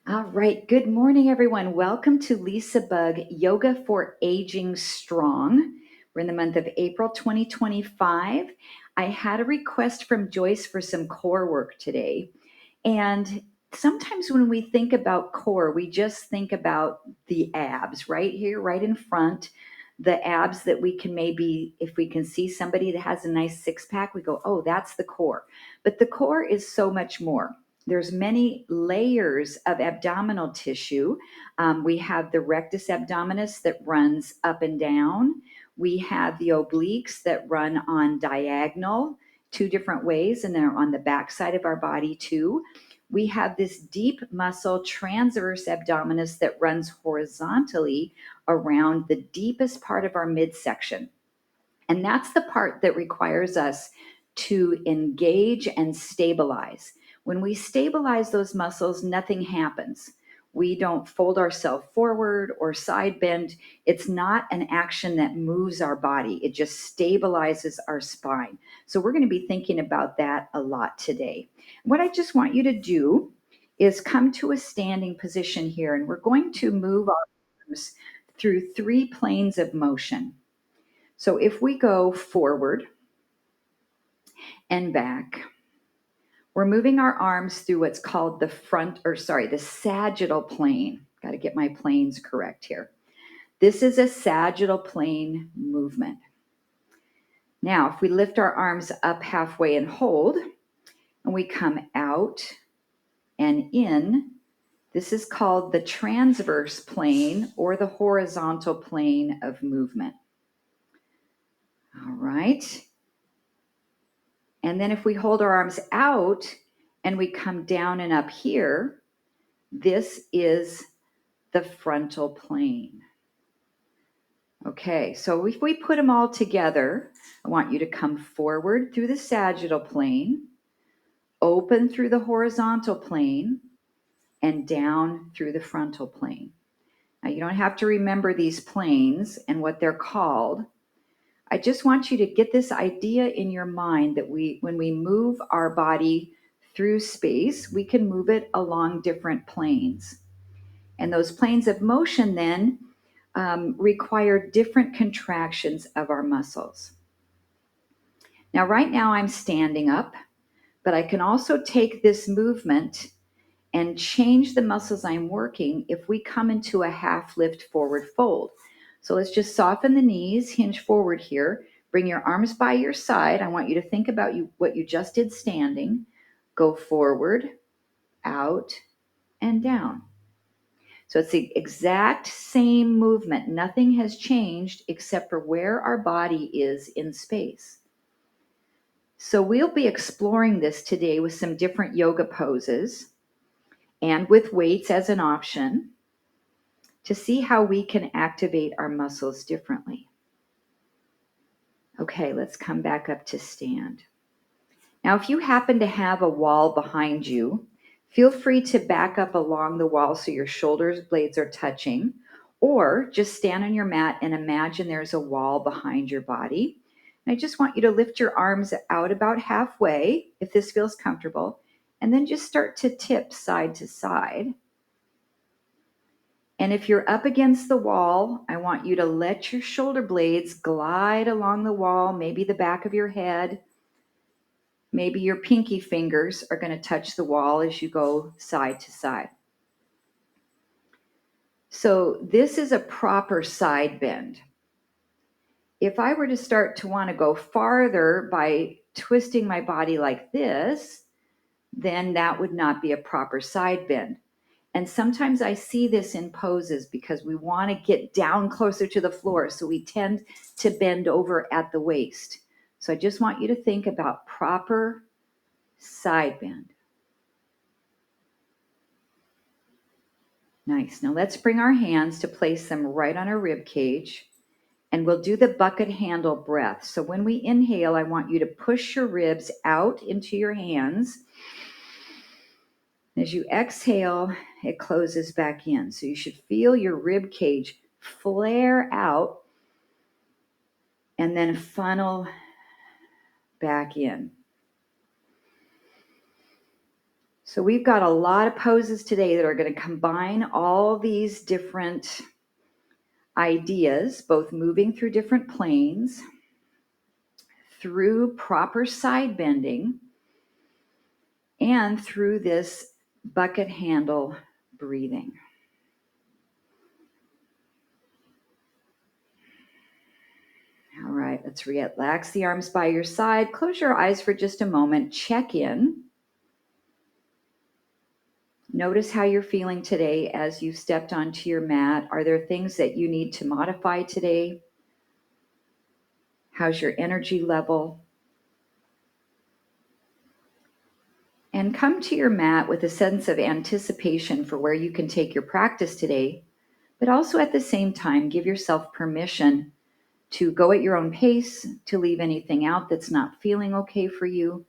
All right. Good morning, everyone. Welcome to LisaBug Yoga for Aging Strong. We're in the month of April 2025. I had a request from Joyce for some core work today. And sometimes when we think about core, we just think about the abs right here, right in front. The abs that we can maybe, if we can see somebody that has a nice six pack, we go, oh, that's the core. But the core is so much more. There's many layers of abdominal tissue. We have the rectus abdominis that runs up and down. We have the obliques that run on diagonal, two different ways, and they're on the back side of our body too. We have this deep muscle, transverse abdominis, that runs horizontally around the deepest part of our midsection. And that's the part that requires us to engage and stabilize. When we stabilize those muscles, nothing happens. We don't fold ourselves forward or side bend. It's not an action that moves our body. It just stabilizes our spine. So we're going to be thinking about that a lot today. What I just want you to do is come to a standing position here, and we're going to move our arms through 3 planes of motion. So if we go forward and back, we're moving our arms through what's called the sagittal plane. Got to get my planes correct here. This is a sagittal plane movement. Now, if we lift our arms up halfway and hold, and we come out and in, this is called the transverse plane or the horizontal plane of movement. All right. And then if we hold our arms out and we come down and up here, this is the frontal plane. Okay, so if we put them all together, I want you to come forward through the sagittal plane, open through the horizontal plane, and down through the frontal plane. Now, you don't have to remember these planes and what they're called. I just want you to get this idea in your mind that when we move our body through space, we can move it along different planes. And those planes of motion then require different contractions of our muscles. Now, right now I'm standing up, but I can also take this movement and change the muscles I'm working if we come into a half lift forward fold. So let's just soften the knees, hinge forward here, bring your arms by your side. I want you to think about what you just did standing. Go forward, out, and down. So it's the exact same movement. Nothing has changed except for where our body is in space. So we'll be exploring this today with some different yoga poses and with weights as an option to see how we can activate our muscles differently. Okay, let's come back up to stand. Now, if you happen to have a wall behind you, feel free to back up along the wall so your shoulder blades are touching, or just stand on your mat and imagine there's a wall behind your body. And I just want you to lift your arms out about halfway, if this feels comfortable, and then just start to tip side to side. And if you're up against the wall, I want you to let your shoulder blades glide along the wall, maybe the back of your head. Maybe your pinky fingers are going to touch the wall as you go side to side. So this is a proper side bend. If I were to start to want to go farther by twisting my body like this, then that would not be a proper side bend. And sometimes I see this in poses because we want to get down closer to the floor, so we tend to bend over at the waist. So I just want you to think about proper side bend. Nice. Now let's bring our hands to place them right on our rib cage, and we'll do the bucket handle breath. So when we inhale, I want you to push your ribs out into your hands. As you exhale, it closes back in. So you should feel your rib cage flare out and then funnel back in. So we've got a lot of poses today that are going to combine all these different ideas, both moving through different planes, through proper side bending, and through this bucket handle breathing. All right, let's relax the arms by your side. Close your eyes for just a moment. Check in. Notice how you're feeling today as you stepped onto your mat. Are there things that you need to modify today? How's your energy level? And come to your mat with a sense of anticipation for where you can take your practice today, but also at the same time, give yourself permission to go at your own pace, to leave anything out that's not feeling okay for you,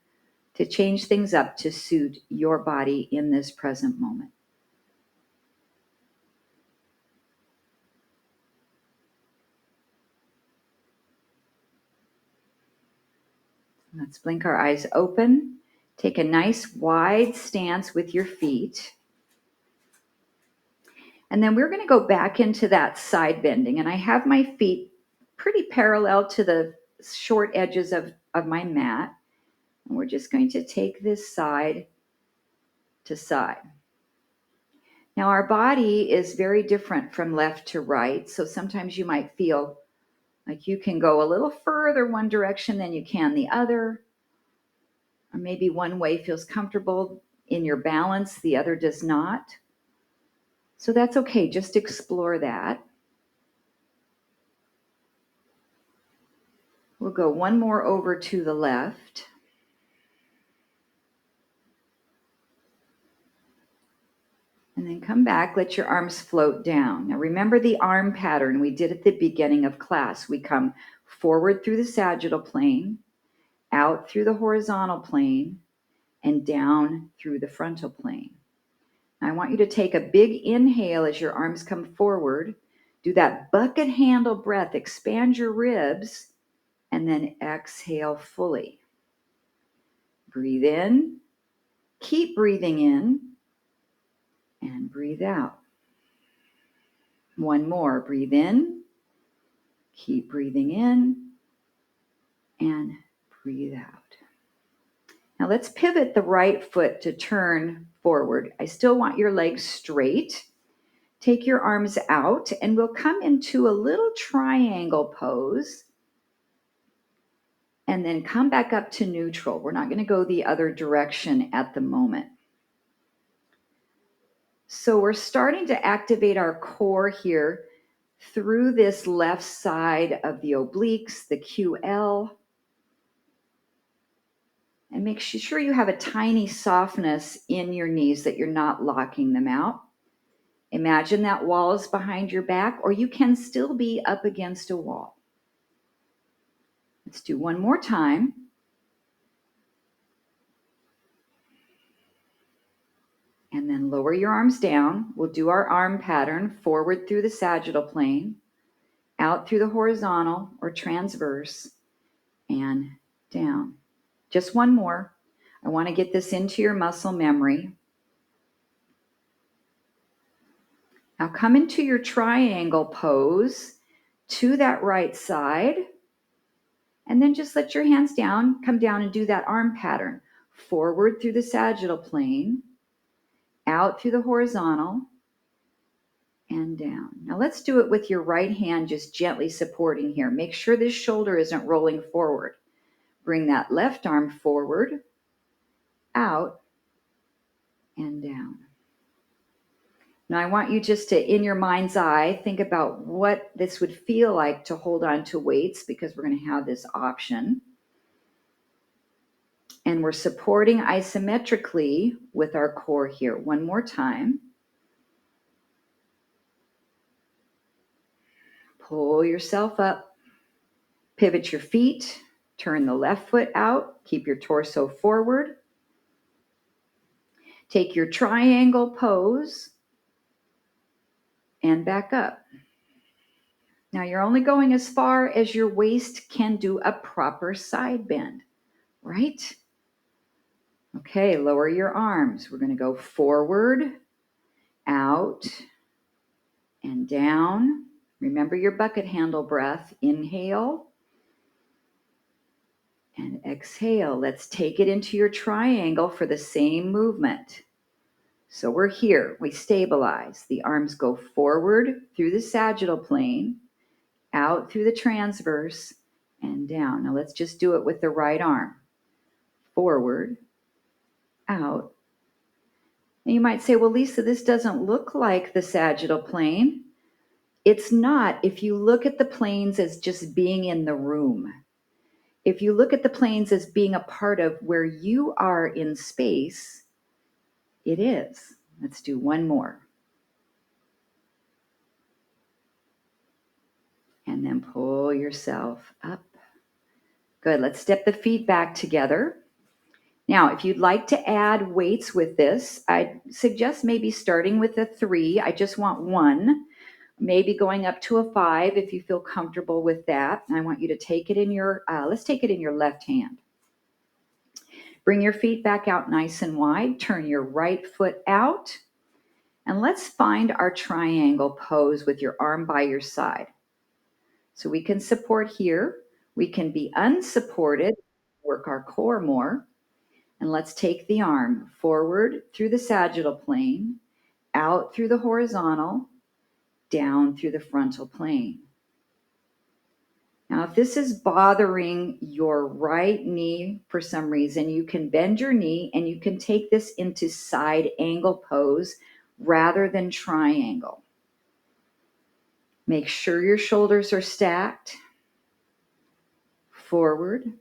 to change things up to suit your body in this present moment. Let's blink our eyes open. Take a nice wide stance with your feet. And then we're going to go back into that side bending. And I have my feet pretty parallel to the short edges of my mat. And we're just going to take this side to side. Now, our body is very different from left to right. So sometimes you might feel like you can go a little further one direction than you can the other. Or maybe one way feels comfortable in your balance, the other does not. So that's okay. Just explore that. We'll go one more over to the left. And then come back, let your arms float down. Now remember the arm pattern we did at the beginning of class. We come forward through the sagittal plane, out through the horizontal plane, and down through the frontal plane. Now I want you to take a big inhale as your arms come forward. Do that bucket handle breath, expand your ribs, and then exhale fully. Breathe in, keep breathing in, and breathe out. One more, breathe in, keep breathing in, and breathe out. Now let's pivot the right foot to turn forward. I still want your legs straight. Take your arms out and we'll come into a little triangle pose and then come back up to neutral. We're not going to go the other direction at the moment. So we're starting to activate our core here through this left side of the obliques, the QL. And make sure you have a tiny softness in your knees, that you're not locking them out. Imagine that wall is behind your back, or you can still be up against a wall. Let's do one more time. And then lower your arms down. We'll do our arm pattern, forward through the sagittal plane, out through the horizontal or transverse, and down. Just one more. I want to get this into your muscle memory. Now come into your triangle pose to that right side, and then just let your hands down, come down and do that arm pattern. Forward through the sagittal plane, out through the horizontal, and down. Now let's do it with your right hand just gently supporting here. Make sure this shoulder isn't rolling forward. Bring that left arm forward, out, and down. Now I want you just to, in your mind's eye, think about what this would feel like to hold on to weights, because we're going to have this option. And we're supporting isometrically with our core here. One more time. Pull yourself up. Pivot your feet. Turn the left foot out. Keep your torso forward. Take your triangle pose and back up. Now you're only going as far as your waist can do a proper side bend, right? Okay, lower your arms. We're going to go forward, out, and down. Remember your bucket handle breath. Inhale and exhale. Let's take it into your triangle for the same movement. So we're here. We stabilize. The arms go forward through the sagittal plane, out through the transverse, and down. Now let's just do it with the right arm. Forward, out. And you might say, well, Lisa, this doesn't look like the sagittal plane. It's not if you look at the planes as just being in the room. If you look at the planes as being a part of where you are in space, it is. Let's do one more. And then pull yourself up. Good. Let's step the feet back together. Now, if you'd like to add weights with this, I'd suggest maybe starting with a 3. I just want 1. Maybe going up to a 5 if you feel comfortable with that. I want you to take it in your, let's take it in your left hand. Bring your feet back out nice and wide. Turn your right foot out. And let's find our triangle pose with your arm by your side. So we can support here. We can be unsupported, work our core more. And let's take the arm forward through the sagittal plane, out through the horizontal, down through the frontal plane. Now, if this is bothering your right knee for some reason, you can bend your knee and you can take this into side angle pose rather than triangle. Make sure your shoulders are stacked. Forward,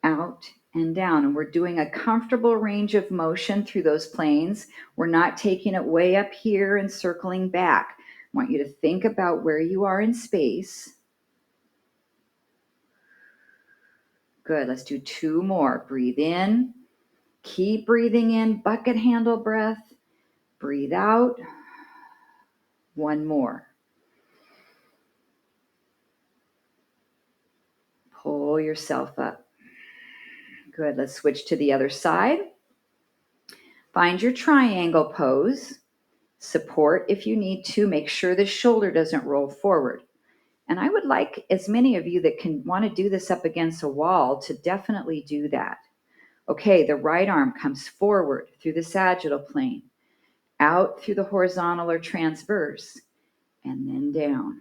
out, and down. And we're doing a comfortable range of motion through those planes. We're not taking it way up here and circling back. I want you to think about where you are in space. Good. Let's do 2 more. Breathe in. Keep breathing in. Bucket handle breath. Breathe out. 1 more. Pull yourself up. Good. Let's switch to the other side. Find your triangle pose. Support if you need to. Make sure the shoulder doesn't roll forward. And I would like as many of you that can want to do this up against a wall to definitely do that. Okay, the right arm comes forward through the sagittal plane, out through the horizontal or transverse, and then down.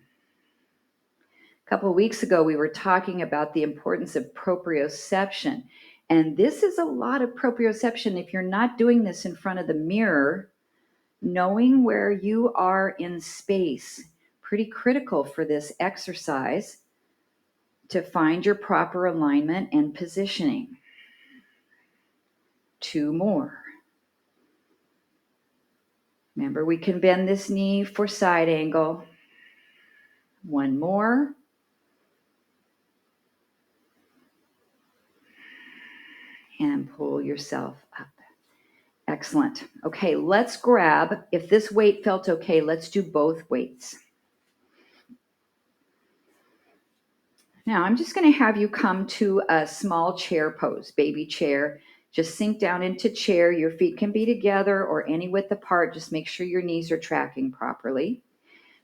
A couple of weeks ago, we were talking about the importance of proprioception. And this is a lot of proprioception. If you're not doing this in front of the mirror, knowing where you are in space, pretty critical for this exercise to find your proper alignment and positioning. 2 more. Remember, we can bend this knee for side angle. 1 more. And pull yourself up. Excellent. Okay, let's grab, if this weight felt okay, let's do both weights. Now, I'm just going to have you come to a small chair pose, baby chair. Just sink down into chair. Your feet can be together or any width apart. Just make sure your knees are tracking properly.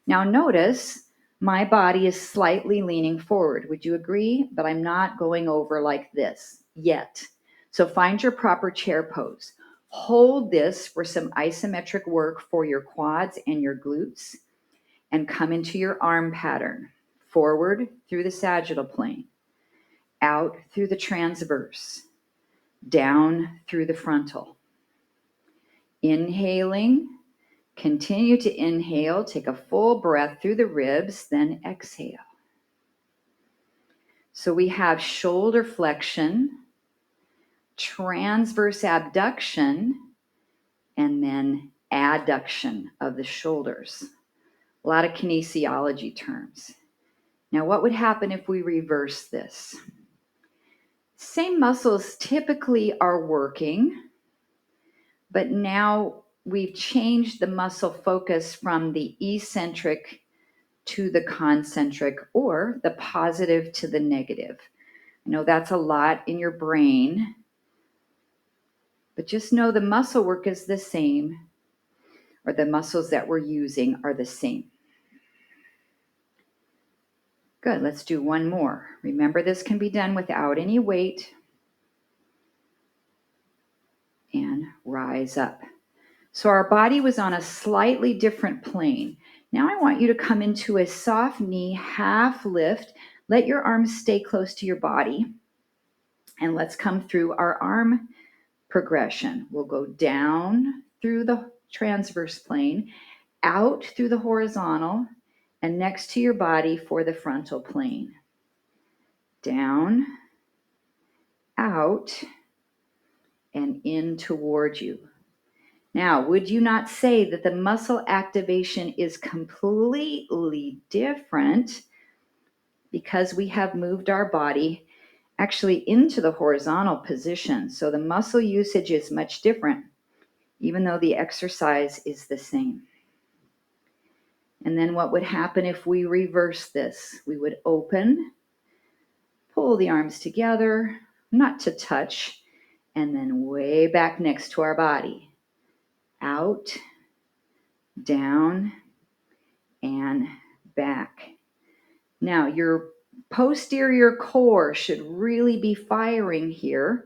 Now, notice my body is slightly leaning forward. Would you agree? But I'm not going over like this yet. So find your proper chair pose. Hold this for some isometric work for your quads and your glutes, and come into your arm pattern. Forward through the sagittal plane, out through the transverse, down through the frontal. Inhaling, continue to inhale, take a full breath through the ribs, then exhale. So we have shoulder flexion, transverse abduction, and then adduction of the shoulders. A lot of kinesiology terms. Now, what would happen if we reverse this? Same muscles typically are working, but now we've changed the muscle focus from the eccentric to the concentric, or the positive to the negative. I know that's a lot in your brain. But just know the muscle work is the same, or the muscles that we're using are the same. Good, let's do one more. Remember, this can be done without any weight. And rise up. So our body was on a slightly different plane. Now I want you to come into a soft knee half lift. Let your arms stay close to your body. And let's come through our arm progression. We'll go down through the transverse plane, out through the horizontal, and next to your body for the frontal plane. Down, out, and in towards you. Now, would you not say that the muscle activation is completely different because we have moved our body actually into the horizontal position? So the muscle usage is much different, even though the exercise is the same. And then what would happen if we reverse this? We would open, pull the arms together, not to touch, and then way back next to our body. Out, down, and back. Now, your posterior core should really be firing here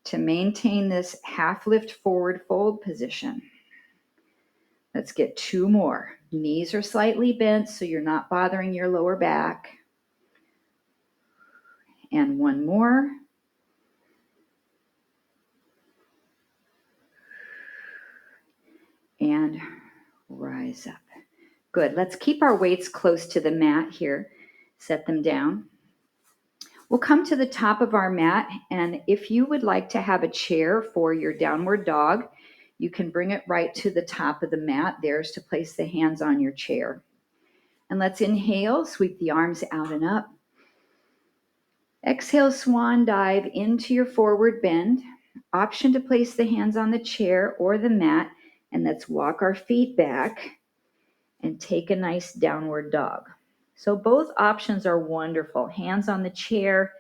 to maintain this half lift forward fold position. Let's get two more. Knees are slightly bent so you're not bothering your lower back. And one more. And rise up. Good. Let's keep our weights close to the mat here. Set them down. We'll come to the top of our mat, and if you would like to have a chair for your downward dog, you can bring it right to the top of the mat. There's to place the hands on your chair. And let's inhale, sweep the arms out and up. Exhale, swan dive into your forward bend. Option to place the hands on the chair or the mat, and let's walk our feet back and take a nice downward dog. So both options are wonderful. Hands on the chair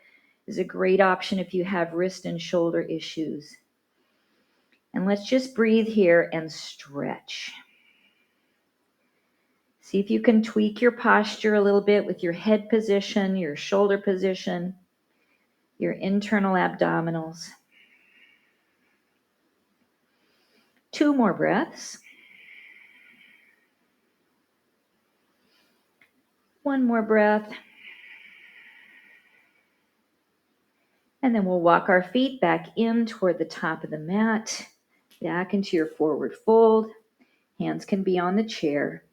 is a great option if you have wrist and shoulder issues. And let's just breathe here and stretch. See if you can tweak your posture a little bit with your head position, your shoulder position, your internal abdominals. Two more breaths. One more breath. And then we'll walk our feet back in toward the top of the mat, back into your forward fold. Hands can be on the chair.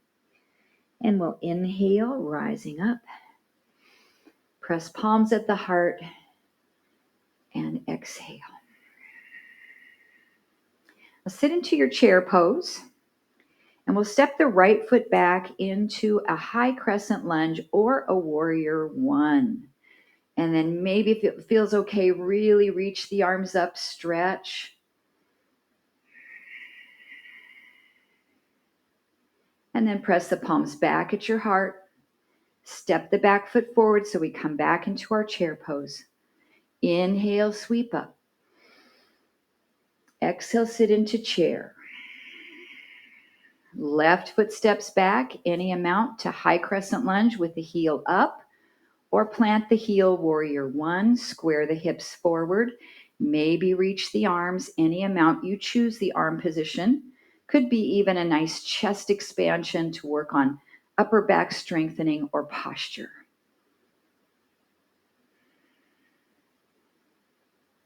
And we'll inhale, rising up. Press palms at the heart and exhale. Now sit into your chair pose. And we'll step the right foot back into a high crescent lunge or a warrior one. And then maybe if it feels okay, really reach the arms up, stretch. And then press the palms back at your heart. Step the back foot forward so we come back into our chair pose. Inhale, sweep up. Exhale, sit into chair. Left foot steps back any amount to high crescent lunge with the heel up. Or plant the heel, warrior one, square the hips forward, maybe reach the arms any amount you choose the arm position. Could be even a nice chest expansion to work on upper back strengthening or posture.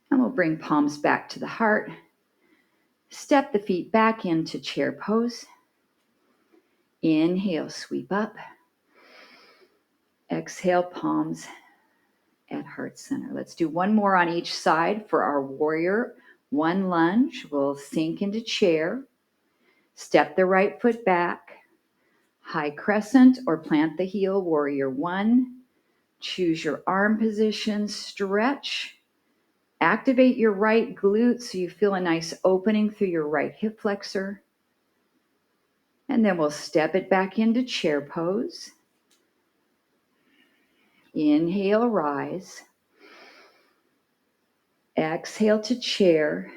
And we'll bring palms back to the heart. Step the feet back into chair pose. Inhale, sweep up. Exhale, palms at heart center. Let's do one more on each side for our warrior one lunge. We'll sink into chair. Step the right foot back. High crescent or plant the heel, warrior one. Choose your arm position, stretch. Activate your right glute so you feel a nice opening through your right hip flexor. And then we'll step it back into chair pose. Inhale, rise. Exhale to chair.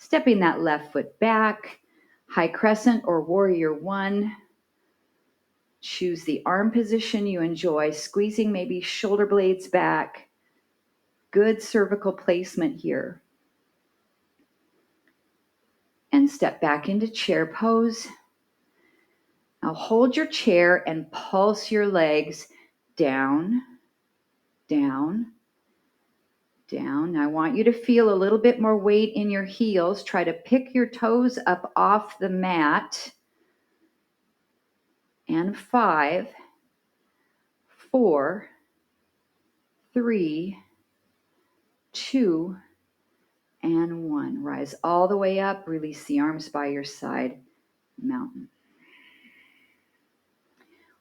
Stepping that left foot back, high crescent or warrior one. Choose the arm position you enjoy, squeezing maybe shoulder blades back. Good cervical placement here. And step back into chair pose. Now hold your chair and pulse your legs down, down, down. Now I want you to feel a little bit more weight in your heels. Try to pick your toes up off the mat. And 5, 4, 3, 2, and 1. Rise all the way up. Release the arms by your side. Mountain.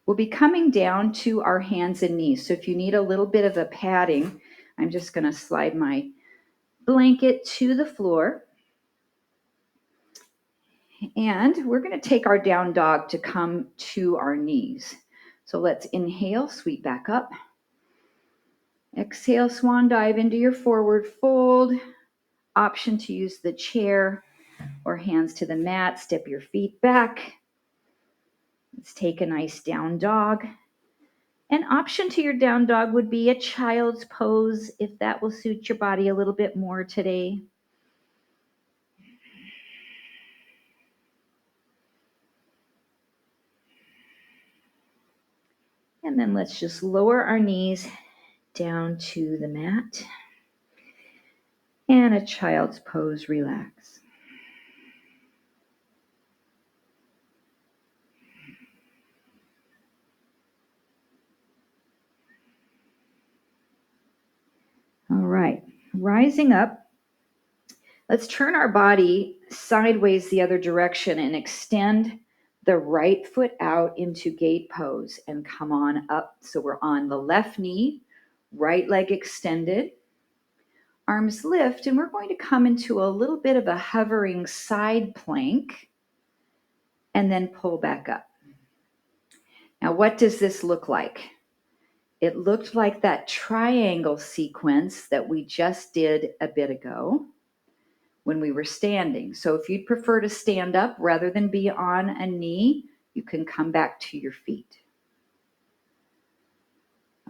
We'll be coming down to our hands and knees. So if you need a little bit of a padding, I'm just going to slide my blanket to the floor. And we're going to take our down dog to come to our knees. So let's inhale, sweep back up. Exhale, swan dive into your forward fold. Option to use the chair or hands to the mat. Step your feet back. Let's take a nice down dog. An option to your down dog would be a child's pose if that will suit your body a little bit more today. And then let's just lower our knees down to the mat. And a child's pose, relax. All right, rising up. Let's turn our body sideways the other direction and extend the right foot out into gate pose and come on up. So we're on the left knee, right leg extended, arms lift, and we're going to come into a little bit of a hovering side plank and then pull back up. Now, what does this look like? It looked like that triangle sequence that we just did a bit ago when we were standing. So if you'd prefer to stand up rather than be on a knee, you can come back to your feet.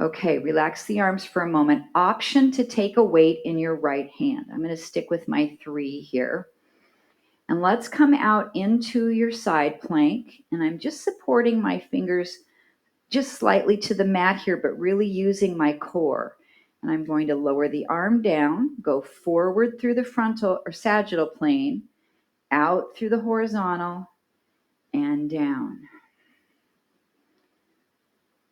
Okay, relax the arms for a moment. Option to take a weight in your right hand. I'm going to stick with my 3 here. And let's come out into your side plank. And I'm just supporting my fingers just slightly to the mat here, but really using my core. And I'm going to lower the arm down, go forward through the frontal or sagittal plane, out through the horizontal, and down.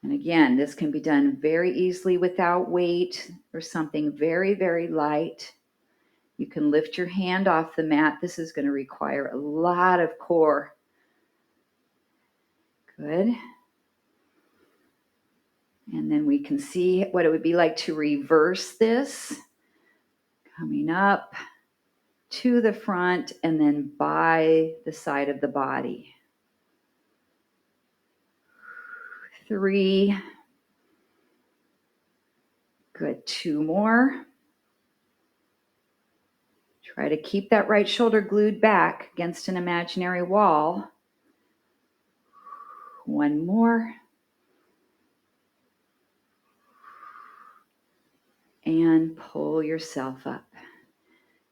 And again, this can be done very easily without weight or something very, very light. You can lift your hand off the mat. This is going to require a lot of core. Good. And then we can see what it would be like to reverse this. Coming up to the front and then by the side of the body. 3. Good. 2 more. Try to keep that right shoulder glued back against an imaginary wall. 1 more. And pull yourself up.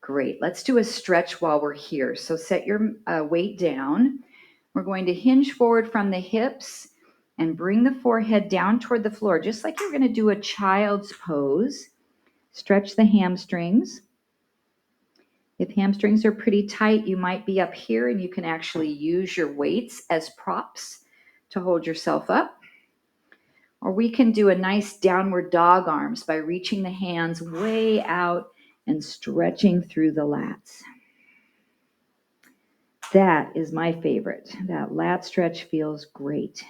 Great. Let's do a stretch while we're here. So set your weight down. We're going to hinge forward from the hips and bring the forehead down toward the floor, just like you're going to do a child's pose. Stretch the hamstrings. If hamstrings are pretty tight, you might be up here and you can actually use your weights as props to hold yourself up. Or we can do a nice downward dog arms by reaching the hands way out and stretching through the lats. That is my favorite. That lat stretch feels great.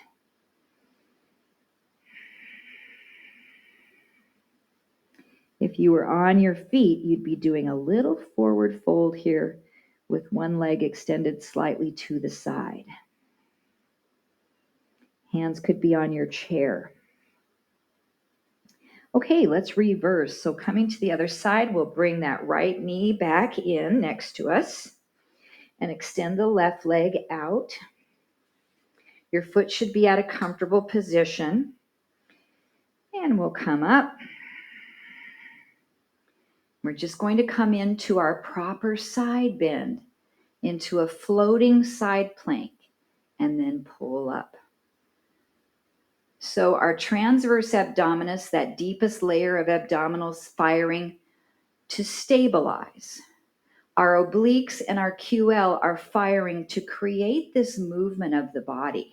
If you were on your feet, you'd be doing a little forward fold here with one leg extended slightly to the side. Hands could be on your chair. Okay, let's reverse. So coming to the other side, we'll bring that right knee back in next to us. and extend the left leg out. Your foot should be at a comfortable position. And we'll come up. We're just going to come into our proper side bend, into a floating side plank, and then pull up. So our transverse abdominis, that deepest layer of abdominals, firing to stabilize. Our obliques and our QL are firing to create this movement of the body.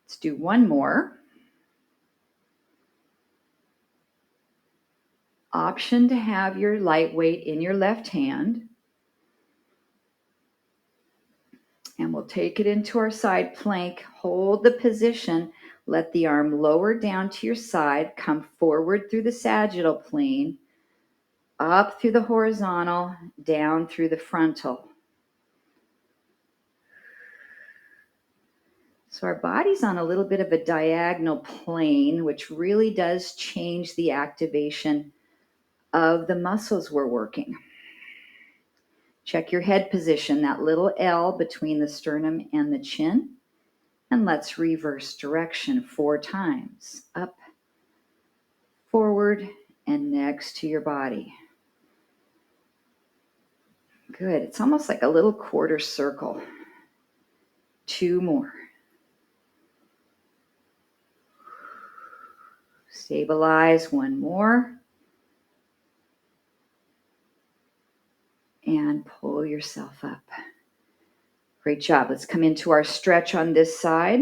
Let's do one more. Option to have your lightweight in your left hand. And we'll take it into our side plank, hold the position, let the arm lower down to your side, come forward through the sagittal plane, up through the horizontal, down through the frontal. So our body's on a little bit of a diagonal plane, which really does change the activation of the muscles we're working. Check your head position, that little L between the sternum and the chin. And let's reverse direction 4 times. Up, forward, and next to your body. Good. It's almost like a little quarter circle. 2 more. Stabilize. 1 more. And pull yourself up. Great job. Let's come into our stretch on this side.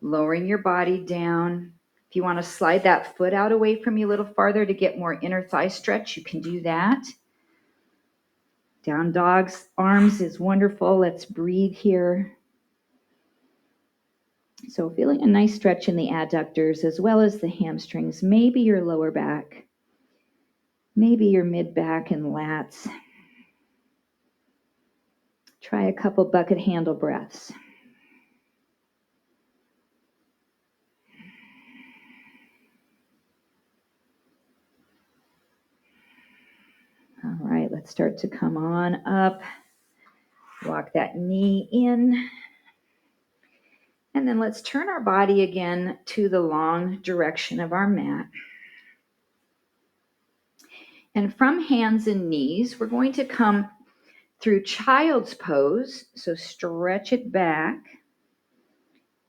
Lowering your body down. If you want to slide that foot out away from you a little farther to get more inner thigh stretch, you can do that. Down dog's arms is wonderful. Let's breathe here. So feeling a nice stretch in the adductors as well as the hamstrings, maybe your lower back, maybe your mid back and lats. Try a couple bucket handle breaths. All right, let's start to come on up. Walk that knee in. And then let's turn our body again to the long direction of our mat. And from hands and knees, we're going to come through child's pose. So stretch it back.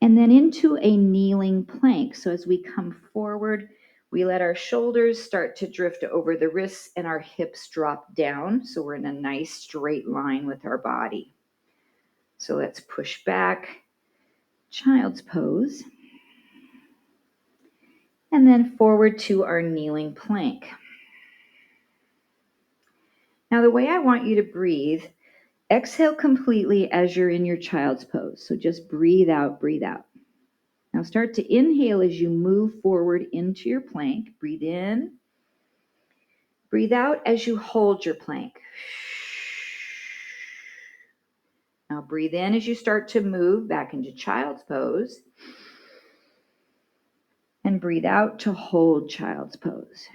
And then into a kneeling plank. So as we come forward, we let our shoulders start to drift over the wrists and our hips drop down. So we're in a nice straight line with our body. So let's push back, child's pose. And then forward to our kneeling plank. Now the way I want you to breathe, exhale completely as you're in your child's pose. So just breathe out, breathe out. Now start to inhale as you move forward into your plank. Breathe in. Breathe out as you hold your plank. Now breathe in as you start to move back into child's pose. And breathe out to hold child's pose.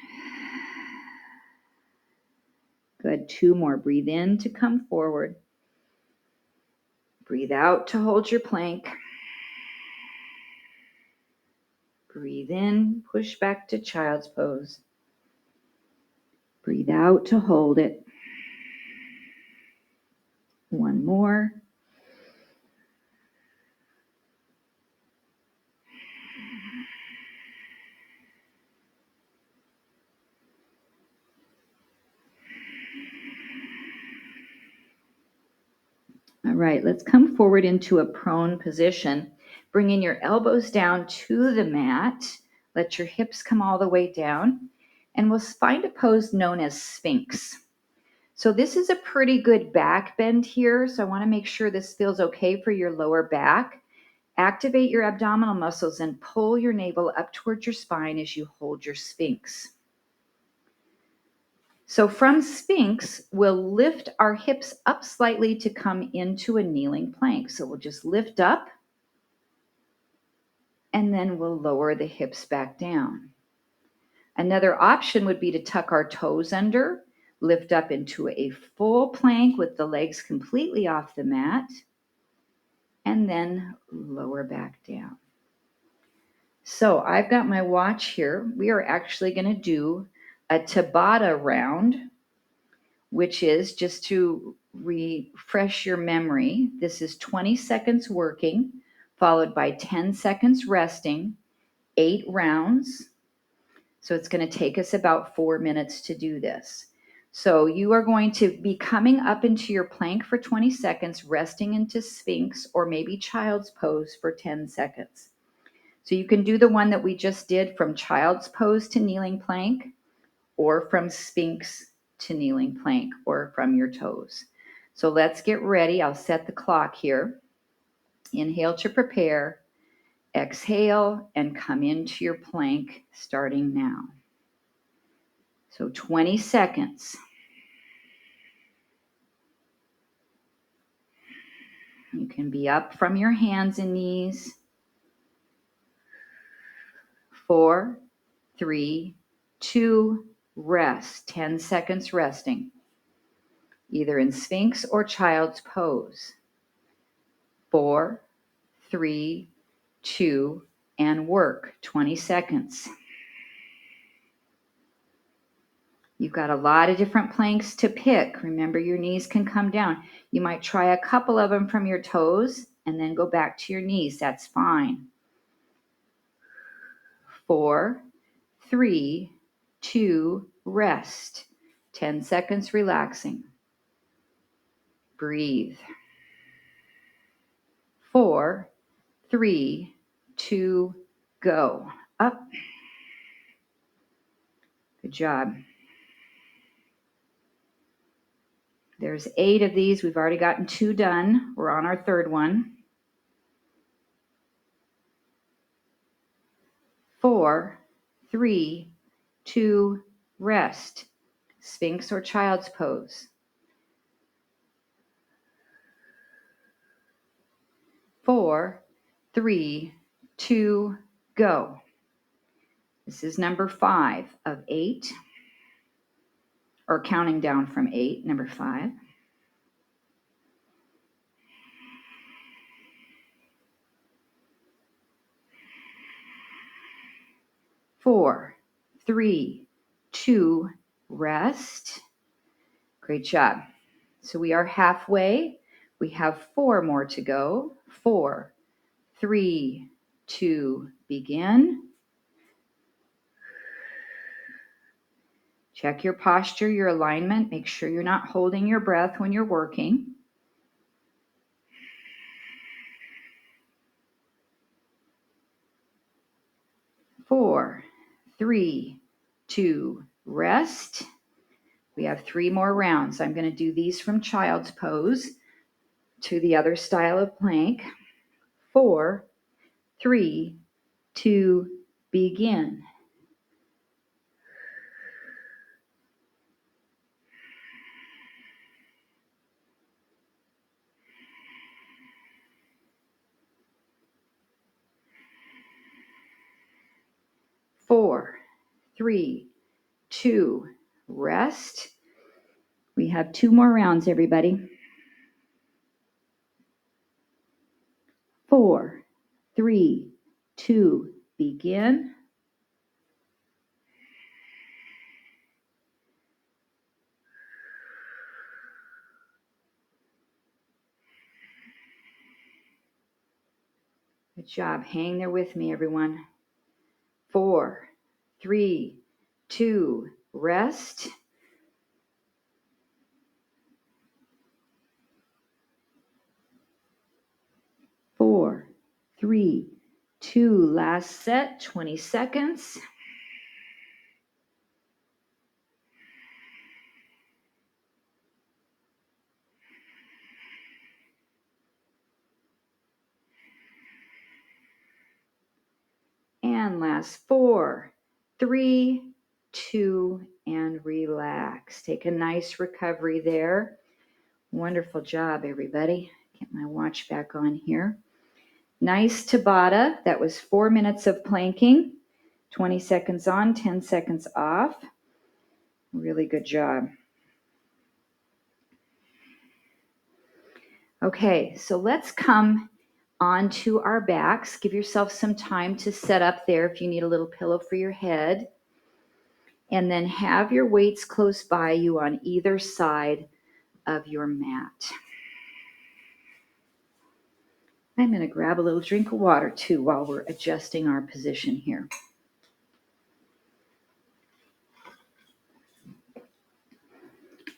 Good. 2 more. Breathe in to come forward. Breathe out to hold your plank. Breathe in, push back to child's pose. Breathe out to hold it. 1 more. All right, let's come forward into a prone position. Bringing your elbows down to the mat. Let your hips come all the way down. And we'll find a pose known as Sphinx. So this is a pretty good back bend here. So I want to make sure this feels okay for your lower back. Activate your abdominal muscles and pull your navel up towards your spine as you hold your Sphinx. So from Sphinx, we'll lift our hips up slightly to come into a kneeling plank. So we'll just lift up and then we'll lower the hips back down. Another option would be to tuck our toes under, Lift up into a full plank with the legs completely off the mat, and then lower back down. So I've got my watch here. We are actually going to do a Tabata round, which is, just to refresh your memory, this is 20 seconds working, followed by 10 seconds resting, 8 rounds. So it's going to take us about 4 minutes to do this. So you are going to be coming up into your plank for 20 seconds, resting into Sphinx or maybe Child's Pose for 10 seconds. So you can do the one that we just did from Child's Pose to kneeling plank, or from Sphinx to kneeling plank, or from your toes. So let's get ready. I'll set the clock here. Inhale to prepare, exhale, and come into your plank starting now. So 20 seconds. You can be up from your hands and knees. 4, 3, 2, rest. 10 seconds resting, either in Sphinx or Child's Pose. 4, 3, 2, and work. 20 seconds. You've got a lot of different planks to pick. Remember, your knees can come down. You might try a couple of them from your toes and then go back to your knees. That's fine. 4, 3, 2, rest. 10 seconds relaxing. Breathe. 4, 3, 2, go. Up. Good job. There's 8 of these. We've already gotten 2 done. We're on our 3rd one. 4, 3, 2, rest. Sphinx or Child's Pose. 4, 3, 2, go. This is number 5 of 8, or counting down from 8, number 5. 4, 3, 2, rest. Great job. So we are halfway. We have 4 more to go. 4, 3, 2, begin. Check your posture, your alignment. Make sure you're not holding your breath when you're working. 4, 3, 2, rest. We have 3 more rounds. I'm going to do these from Child's Pose to the other style of plank. 4, 3, 2, begin. Four, 3, 2, rest. We have 2 more rounds, everybody. 4, 3, 2, begin. Good job. Hang there with me, everyone. 4, 3, 2, rest. 4, 3, 2, last set, 20 seconds. And last 4, 3, 2, and relax. Take a nice recovery there. Wonderful job, everybody. Get my watch back on here. Nice Tabata. That was 4 minutes of planking. 20 seconds on, 10 seconds off. Really good job. Okay, so let's come onto our backs. Give yourself some time to set up there if you need a little pillow for your head. And then have your weights close by you on either side of your mat. I'm going to grab a little drink of water too while we're adjusting our position here.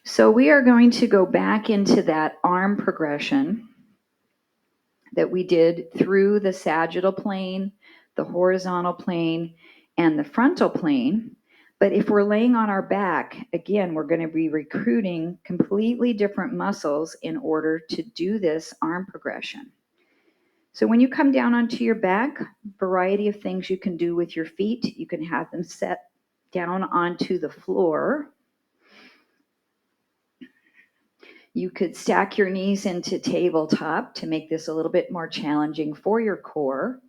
So we are going to go back into that arm progression that we did through the sagittal plane, the horizontal plane, and the frontal plane. But if we're laying on our back, again, we're going to be recruiting completely different muscles in order to do this arm progression. So when you come down onto your back, variety of things you can do with your feet. You can have them set down onto the floor. You could stack your knees into tabletop to make this a little bit more challenging for your core.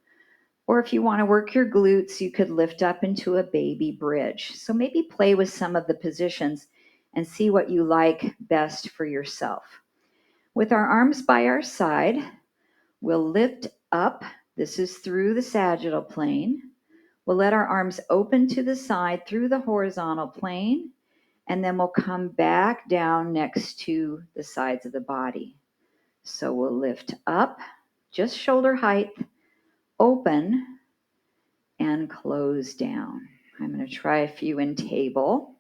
Or if you want to work your glutes, you could lift up into a baby bridge. So maybe play with some of the positions and see what you like best for yourself. With our arms by our side, we'll lift up. This is through the sagittal plane. We'll let our arms open to the side through the horizontal plane, and then we'll come back down next to the sides of the body. So we'll lift up, just shoulder height, open, and close down. I'm going to try a few in table.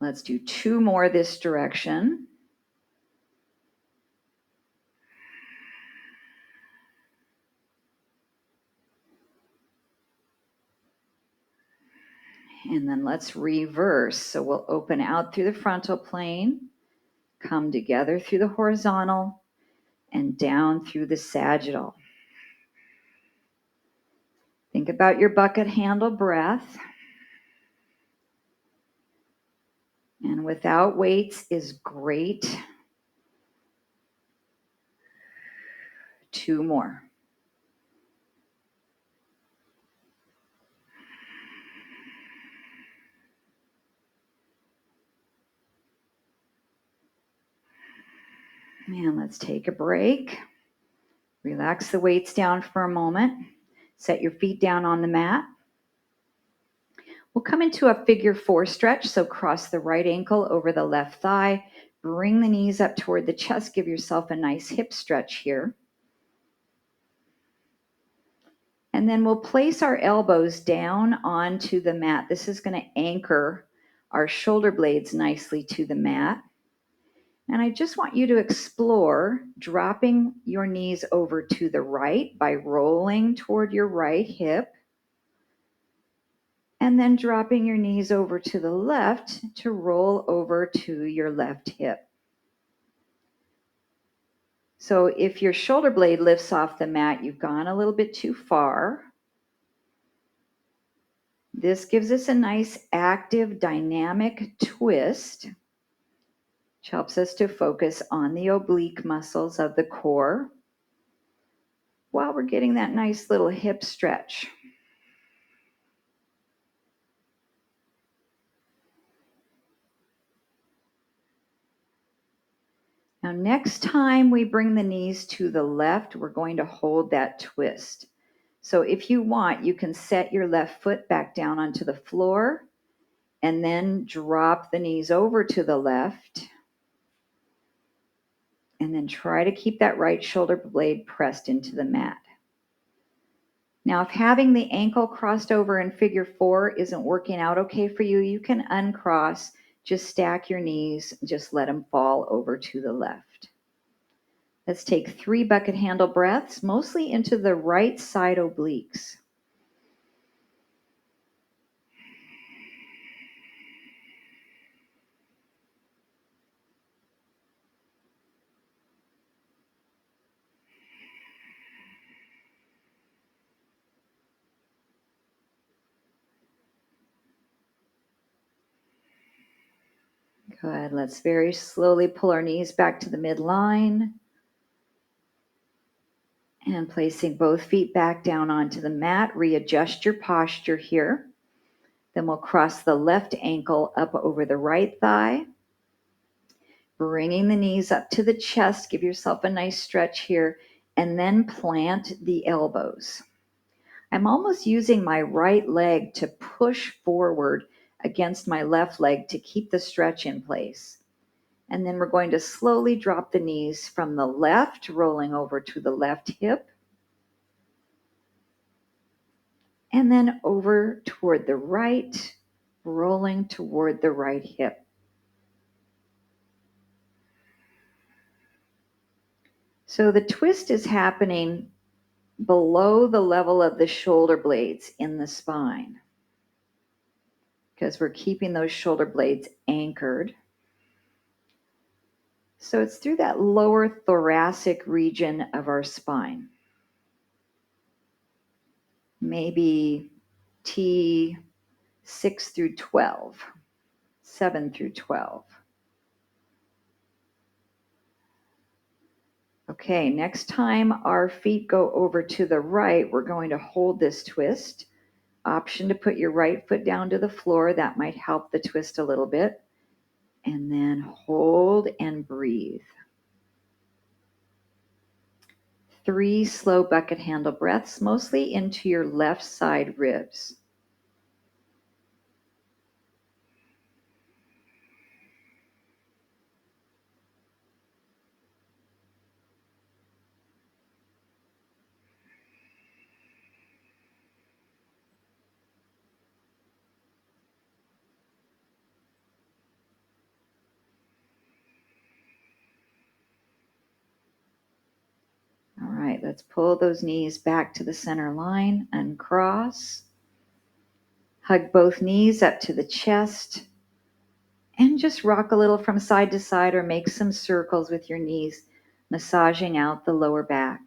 Let's do 2 more this direction. And then let's reverse. So we'll open out through the frontal plane, come together through the horizontal, and down through the sagittal. Think about your bucket handle breath. And without weights is great. 2 more. And let's take a break. Relax the weights down for a moment. Set your feet down on the mat. We'll come into a figure 4 stretch. So cross the right ankle over the left thigh. Bring the knees up toward the chest. Give yourself a nice hip stretch here. And then we'll place our elbows down onto the mat. This is going to anchor our shoulder blades nicely to the mat. And I just want you to explore dropping your knees over to the right by rolling toward your right hip, and then dropping your knees over to the left to roll over to your left hip. So if your shoulder blade lifts off the mat, you've gone a little bit too far. This gives us a nice active dynamic twist, which helps us to focus on the oblique muscles of the core while we're getting that nice little hip stretch. Now, next time we bring the knees to the left, we're going to hold that twist. So if you want, you can set your left foot back down onto the floor and then drop the knees over to the left. And then try to keep that right shoulder blade pressed into the mat. Now, if having the ankle crossed over in figure 4 isn't working out okay for you, you can uncross, just stack your knees, just let them fall over to the left. Let's take 3 bucket handle breaths, mostly into the right side obliques. Good. Let's very slowly pull our knees back to the midline. And placing both feet back down onto the mat, readjust your posture here. Then we'll cross the left ankle up over the right thigh. Bringing the knees up to the chest. Give yourself a nice stretch here. And then plant the elbows. I'm almost using my right leg to push forward against my left leg to keep the stretch in place. And then we're going to slowly drop the knees from the left, rolling over to the left hip. And then over toward the right, rolling toward the right hip. So the twist is happening below the level of the shoulder blades in the spine, because we're keeping those shoulder blades anchored. So it's through that lower thoracic region of our spine. Maybe T6 through 12, 7 through 12. Okay, next time our feet go over to the right, we're going to hold this twist. Option to put your right foot down to the floor. That might help the twist a little bit. And then hold and breathe. 3 slow bucket handle breaths, mostly into your left side ribs. All right, let's pull those knees back to the center line, uncross. Hug both knees up to the chest. And just rock a little from side to side or make some circles with your knees, massaging out the lower back.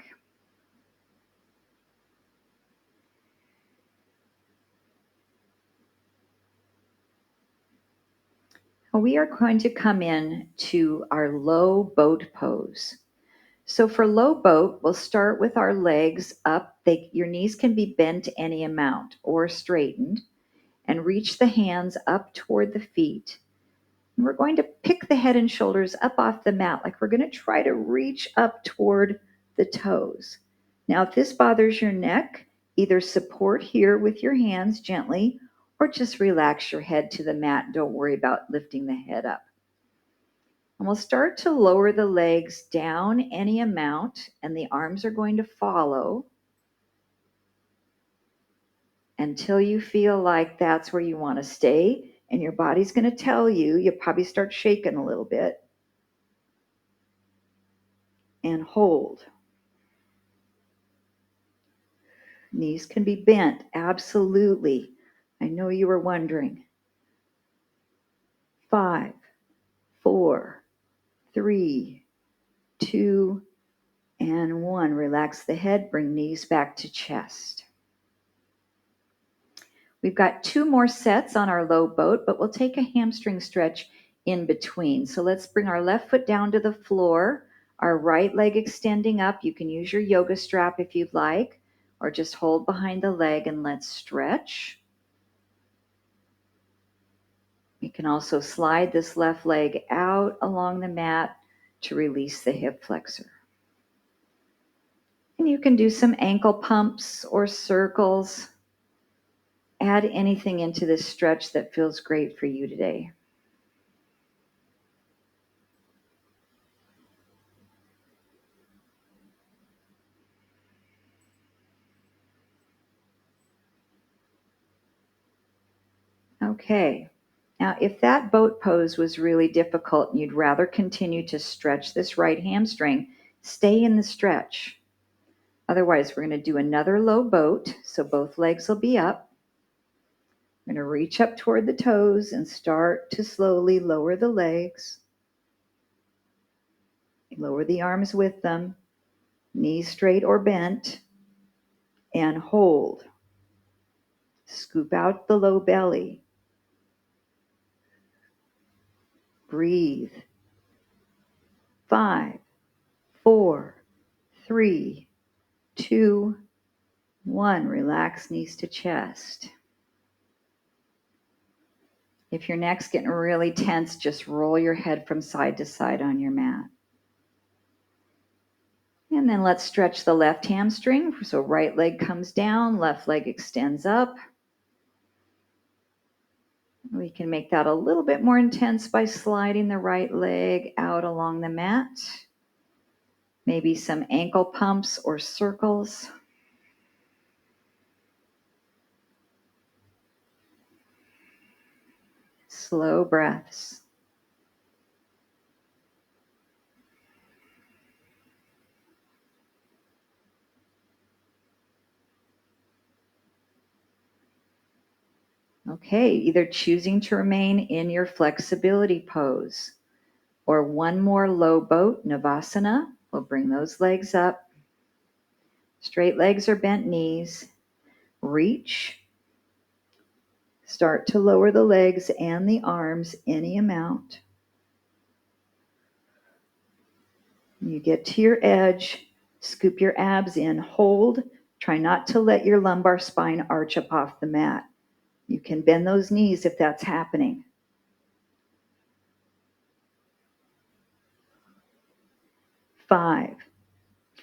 We are going to come in to our low boat pose. So for low boat, we'll start with our legs up. Your knees can be bent any amount or straightened, and reach the hands up toward the feet. And we're going to pick the head and shoulders up off the mat, like we're going to try to reach up toward the toes. Now, if this bothers your neck, either support here with your hands gently, or just relax your head to the mat. Don't worry about lifting the head up. And we'll start to lower the legs down any amount, and the arms are going to follow until you feel like that's where you want to stay. And your body's going to tell you, you'll probably start shaking a little bit. And hold. Knees can be bent, absolutely. I know you were wondering. 5, 4, 3, 2, and 1. Relax the head, bring knees back to chest. We've got 2 more sets on our low boat, but we'll take a hamstring stretch in between. So let's bring our left foot down to the floor, our right leg extending up. You can use your yoga strap if you'd like, or just hold behind the leg and let's stretch. You can also slide this left leg out along the mat to release the hip flexor. And you can do some ankle pumps or circles. Add anything into this stretch that feels great for you today. Okay. Now, if that boat pose was really difficult and you'd rather continue to stretch this right hamstring, stay in the stretch. Otherwise, we're going to do another low boat, so both legs will be up. We're going to reach up toward the toes and start to slowly lower the legs. Lower the arms with them, knees straight or bent, and hold. Scoop out the low belly. Breathe. 5, 4, 3, 2, 1. Relax knees to chest. If your neck's getting really tense, just roll your head from side to side on your mat. And then let's stretch the left hamstring. So right leg comes down, left leg extends up. We can make that a little bit more intense by sliding the right leg out along the mat. Maybe some ankle pumps or circles. Slow breaths. Okay, either choosing to remain in your flexibility pose or one more low boat, Navasana. We'll bring those legs up. Straight legs or bent knees. Reach. Start to lower the legs and the arms any amount. You get to your edge, scoop your abs in, hold. Try not to let your lumbar spine arch up off the mat. You can bend those knees if that's happening. 5,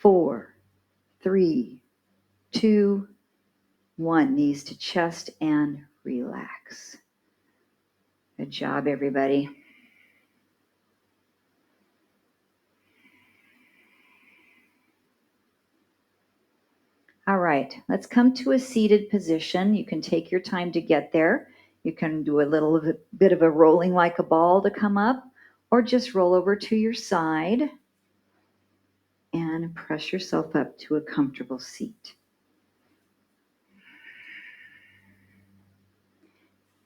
4, 3, 2, 1. Knees to chest and relax. Good job, everybody. All right, let's come to a seated position. You can take your time to get there. You can do a little bit of a rolling like a ball to come up, or just roll over to your side and press yourself up to a comfortable seat.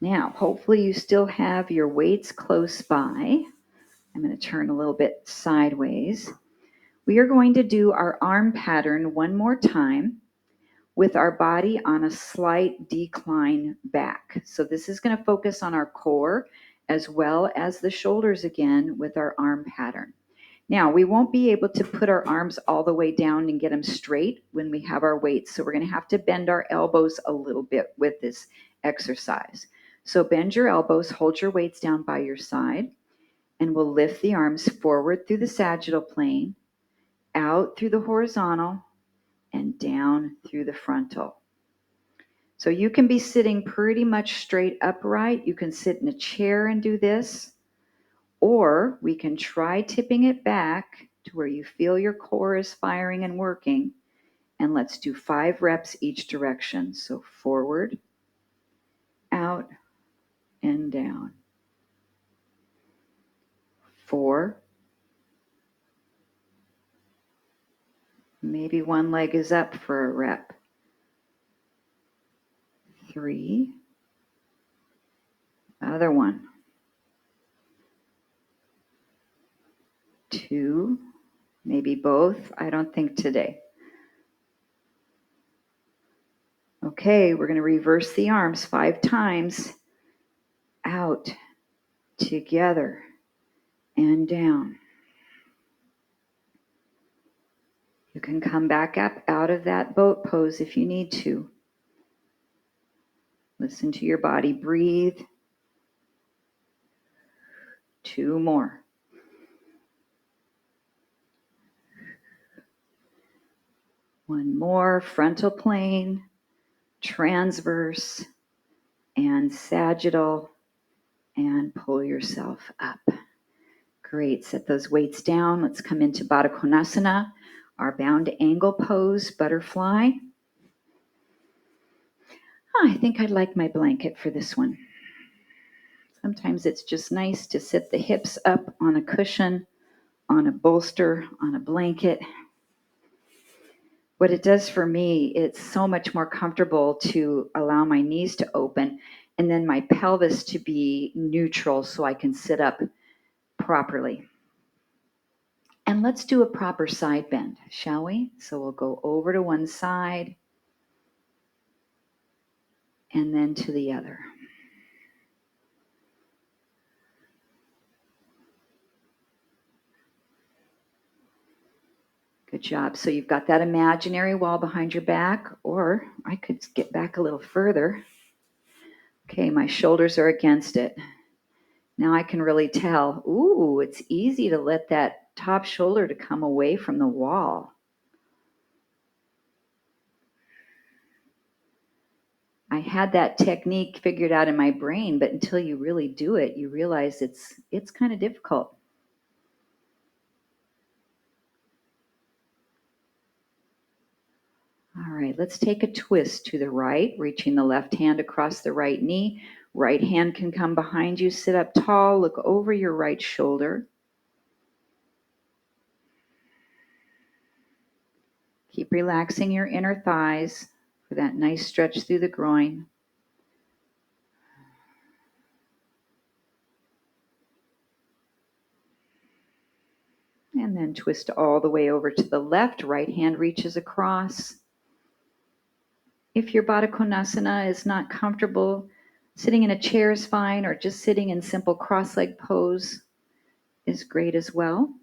Now, hopefully you still have your weights close by. I'm going to turn a little bit sideways. We are going to do our arm pattern one more time with our body on a slight decline back. So this is going to focus on our core as well as the shoulders again with our arm pattern. Now, we won't be able to put our arms all the way down and get them straight when we have our weights. So we're going to have to bend our elbows a little bit with this exercise. So bend your elbows, hold your weights down by your side, and we'll lift the arms forward through the sagittal plane, out through the horizontal, and down through the frontal. So you can be sitting pretty much straight upright. You can sit in a chair and do this, or we can try tipping it back to where you feel your core is firing and working. And let's do 5 reps each direction. So forward, out, and down. 4. Maybe one leg is up for a rep. 3. Other one. 2. Maybe both. I don't think today. Okay, we're going to reverse the arms 5 times. Out, together, and down. You can come back up out of that boat pose if you need to. Listen to your body. Breathe. 2 more. One more. Frontal plane, transverse, and sagittal, and pull yourself up. Great. Set those weights down. Let's come into Baddha Konasana, our bound angle pose, butterfly. I think I'd like my blanket for this one. Sometimes it's just nice to sit the hips up on a cushion, on a bolster, on a blanket. What it does for me, it's so much more comfortable to allow my knees to open and then my pelvis to be neutral so I can sit up properly. And let's do a proper side bend, shall we? So we'll go over to one side and then to the other. Good job. So you've got that imaginary wall behind your back, or I could get back a little further. Okay, my shoulders are against it. Now I can really tell, ooh, it's easy to let that top shoulder to come away from the wall. I had that technique figured out in my brain, but until you really do it, you realize it's kind of difficult. All right, let's take a twist to the right, reaching the left hand across the right knee. Right hand can come behind you, sit up tall, look over your right shoulder. Keep relaxing your inner thighs for that nice stretch through the groin. And then twist all the way over to the left. Right hand reaches across. If your Baddha Konasana is not comfortable, sitting in a chair is fine, or just sitting in simple cross-leg pose is great as well.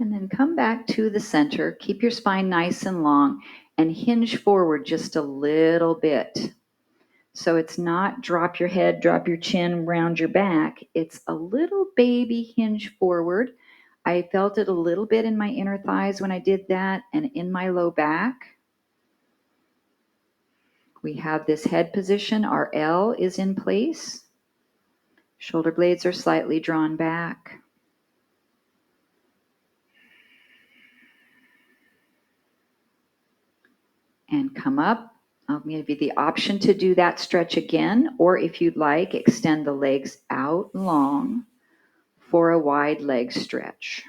And then come back to the center. Keep your spine nice and long and hinge forward just a little bit. So it's not drop your head, drop your chin, round your back. It's a little baby hinge forward. I felt it a little bit in my inner thighs when I did that and in my low back. We have this head position. Our L is in place. Shoulder blades are slightly drawn back. And come up. I'll give you the option to do that stretch again, or if you'd like, extend the legs out long for a wide leg stretch.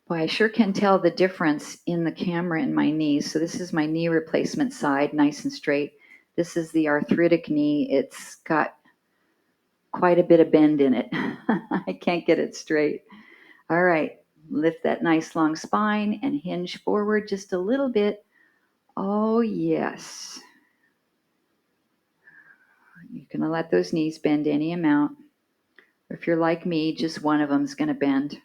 Boy, I sure can tell the difference in the camera in my knees. So this is my knee replacement side, nice and straight. This is the arthritic knee. It's got quite a bit of bend in it. I can't get it straight. All right, lift that nice long spine and hinge forward just a little bit. Oh, yes. You can let those knees bend any amount. If you're like me, just one of them is going to bend.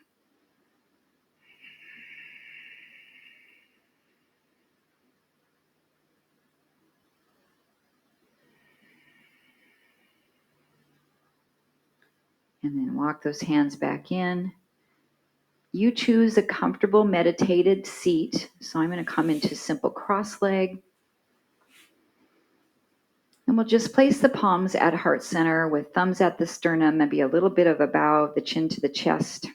And then walk those hands back in. You choose a comfortable meditated seat. So I'm going to come into simple cross leg. And we'll just place the palms at heart center with thumbs at the sternum, maybe a little bit of a bow of the chin to the chest.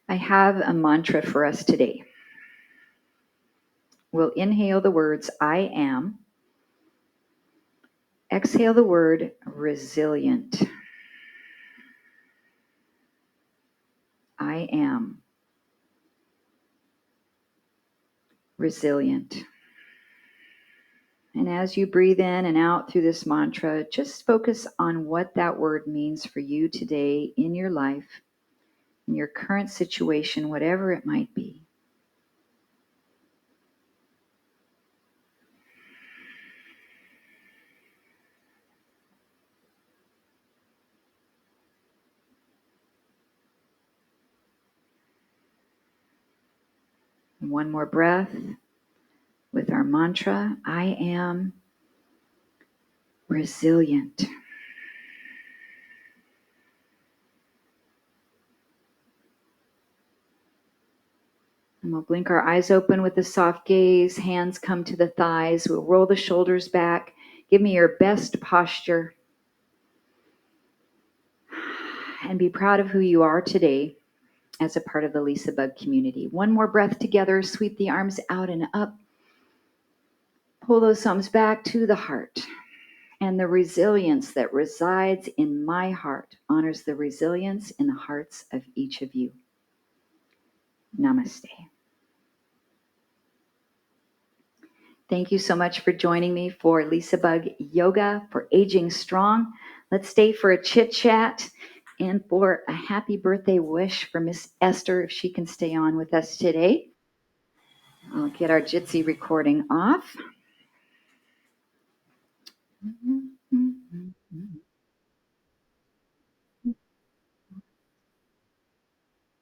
I have a mantra for us today. We'll inhale the words, I am. Exhale the word, resilient. I am resilient. And as you breathe in and out through this mantra, just focus on what that word means for you today in your life, in your current situation, whatever it might be. And one more breath with our mantra, I am resilient. And we'll blink our eyes open with a soft gaze, hands come to the thighs, we'll roll the shoulders back. Give me your best posture. And be proud of who you are today as a part of the LisaBug community. One more breath together, sweep the arms out and up. Pull those thumbs back to the heart. And the resilience that resides in my heart honors the resilience in the hearts of each of you. Namaste. Thank you so much for joining me for LisaBug Yoga for Aging Strong. Let's stay for a chit chat and for a happy birthday wish for Miss Esther, if she can stay on with us today. I'll get our Jitsi recording off.